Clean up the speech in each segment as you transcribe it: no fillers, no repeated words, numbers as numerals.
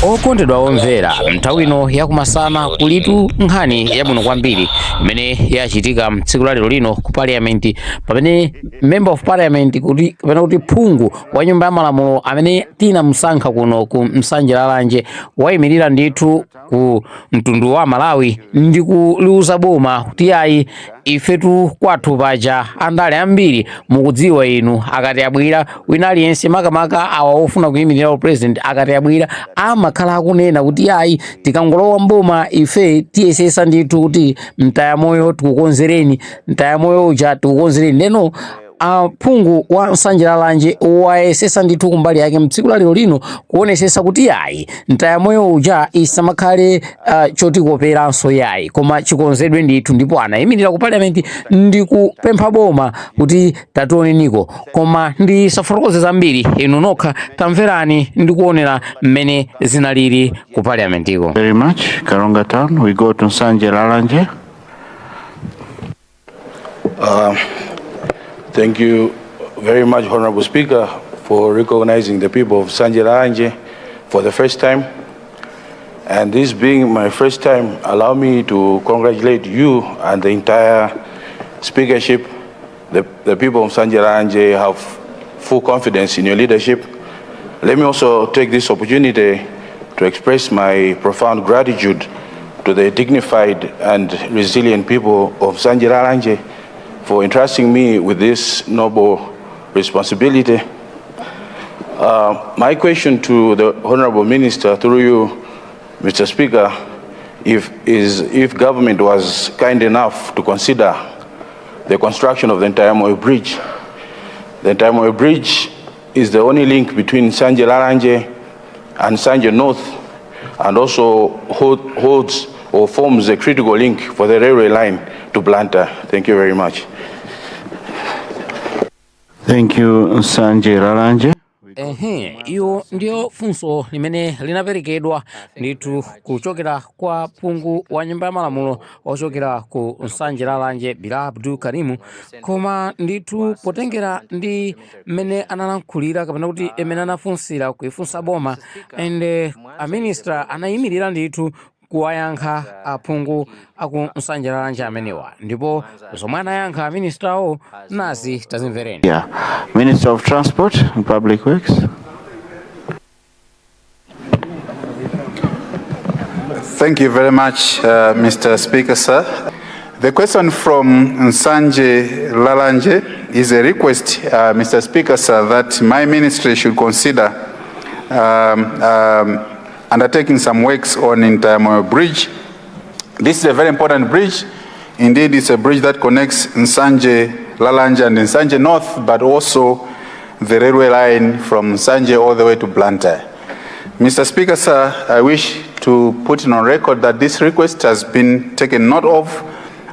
Okondedwa omvera, nthawi ino yakumasana kulitu nkhani yabwino kwambiri imene yachitika tsiku la lero lino ku parliament, pamene member of parliament kuti phungu wa nyumba ya malamulo amene tinamusankha kuno ku Nsanje Lalanje wayimirira ndithu ku mtundu wa Malawi ndi kuliuza boma kuti ayi ifetu kwathu paja andale ambiri mukudziwa inu akati abwira wina aliyense makamaka awa ofuna kuyimirira president akati abwira amakhala akunena kuti ayi tikangolowa mboma ife tiyesesa ndithu kuti mtaya moyo tikukonzereni, mtaya moyo uja tikukonzereni. Neno phungu wa Nsanje Lalanje wayesesa ndithu kumbali yake mtsiku la lero lino kuonesesa kuti ayi mtaya moyo uja isamakhale choti koperanso yayi koma chikonzedwe ndithu, ndipo anayimirira ku parliament ndi kupempha boma kuti tationeniko koma ndi safotokoze zambiri inu nokha tamverani ndi kuonera mmene zinaliri ku parliament iko. Very much. Karonga town, we go to Nsanje Lalanje. Thank you very much, Honorable Speaker, for recognizing the people of Nsanje Lalanje for the first time. And this being my first time, allow me to congratulate you and the entire speakership. The people of Nsanje Lalanje have full confidence in your leadership. Let me also take this opportunity to express my profound gratitude to the dignified and resilient people of Nsanje Lalanje for entrusting me with this noble responsibility. My question to the Honorable Minister, through you, Mr. Speaker, if government was kind enough to consider the construction of the Ntayamoyo Bridge. The Ntayamoyo Bridge is the only link between Nsanje Lalanje and Nsanje North, and also holds or forms a critical link for the railway line to Blantyre. Thank you very much. Thank you, Nsanje Lalanje. Iyo ndio funso limene linaperekedwa ndithu kuchokera kwa phungu wa nyumba ya malamulo ochokera ku Nsanje Lalanje Bilal Karim, koma ndithu potengera ndi mmene analankhulira kapena kuti emene anafunsira kuifunsa boma, and a minister anayimirira ndithu kuwayankha aphungu aku Nsanje Lalanje amenewa, ndipo zomwe anayankha ministrawo nazi tazimvereni. Yeah, Minister of Transport and Public Works. Thank you very much, Mr. Speaker, sir. The question from Nsanje Lalanje is a request, Mr. Speaker, sir, that my ministry should consider undertaking some works on Ntayamoyo Bridge. This is a very important bridge. Indeed, it's a bridge that connects Nsanje Lalanje and Nsanje North, but also the railway line from Nsanje all the way to Blantyre. Mr. Speaker, sir, I wish to put on record that this request has been taken note of,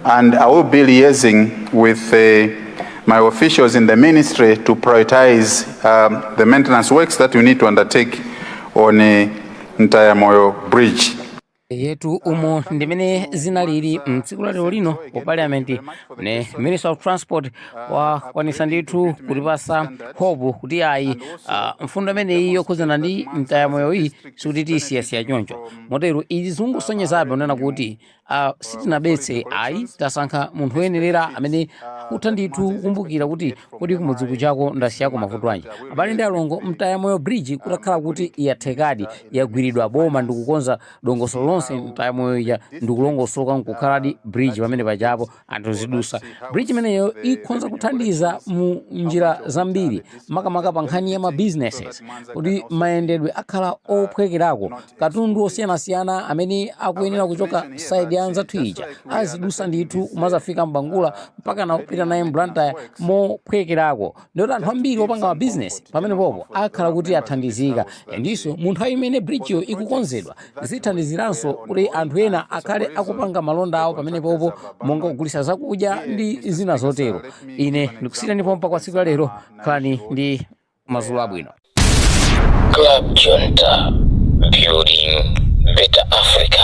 and I will be liaising with my officials in the ministry to prioritize the maintenance works that we need to undertake on Ntayamoyo Bridge. Yetu umo ndimene zinaliri mtsiku la lero lino ku parliament ne Minister of Transport wakwanisa ndithu kutipasa hope kuti ayi mfundo imene iyo kuzana ndi Ntayamoyo iyi sikuti tisiyasiya choncho. Motero izi zingosonyezabe unena kuti sitinabetse ayi tasankha munthu woyenerera amene kutha ndithu kukumbukira kuti kodi kumudzi chako ndasiyako mavuto anji. Abale ndi alongo, Ntayamoyo Bridge kutakhala kuti yathekadi yagwiridwa boma ndi kukonza dongosolo lonse Ntayamoyo ya ndikulongosoka nkukhaladi bridge pamene pajapo anthu zidusa. Bridge imeneyo ikhonza kuthandiza mu njira zambiri makamaka pa nkhani ya businesses kuti mayendedwe akhala ophwekerako, katundu osiyanasiyana amene akuyenera kuchoka side ya anzathu ija azidusa ndithu kumazafika mbangula mpaka na kupita naye Blantyre mophwekerako. Ndiyoti anthu ambiri opanga business pamene popo akhala kuti athandizika, ndiso munthu imene bridge yo ikukonzedwa zithandiziranso kuti anthu ena akhale akupanga malonda awo pamene popo monga kugulisa zakudya ndi zina zotero. Ine ndikusiyira ndipo mpaka kwa tsiku la lero, khalani ndi mazulu abwino. Club Chinthu, building better Africa.